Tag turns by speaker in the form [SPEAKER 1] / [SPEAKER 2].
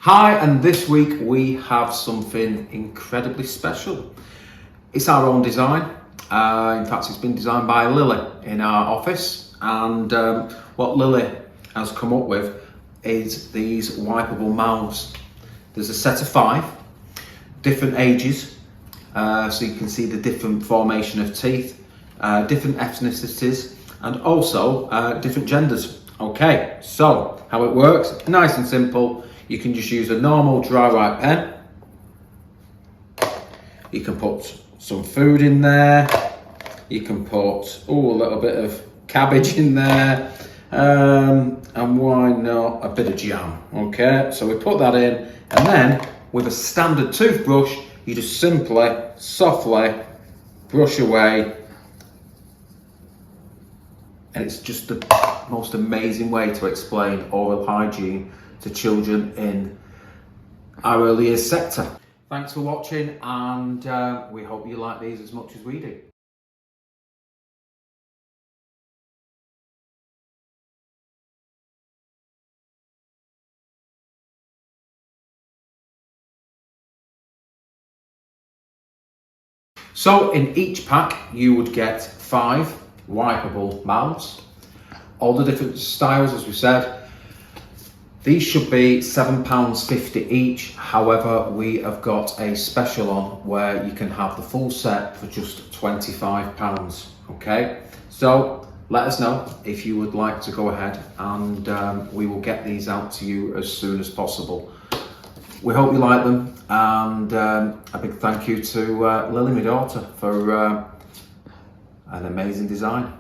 [SPEAKER 1] Hi, and this week we have something incredibly special. It's our own design. In fact, it's been designed by Lily in our office, and what Lily has come up with is these wipeable mouths. There's a set of 5, different ages, so you can see the different formation of teeth, different ethnicities, and also different genders. Okay, so how it works, nice and simple. You can just use a normal dry wipe pen. You can put some food in there. You can put a little bit of cabbage in there. And why not a bit of jam? Okay, so we put that in, and then with a standard toothbrush, you just simply, softly brush away. And it's just the most amazing way to explain oral hygiene to children in our early years sector. Thanks for watching, and we hope you like these as much as we do. So in each pack you would get 5 wipeable mouths, all the different styles as we said. These should be £7.50 each. However, we have got a special on where you can have the full set for just £25. Okay, so let us know if you would like to go ahead, and we will get these out to you as soon as possible. We hope you like them, and a big thank you to Lily, my daughter, for an amazing design.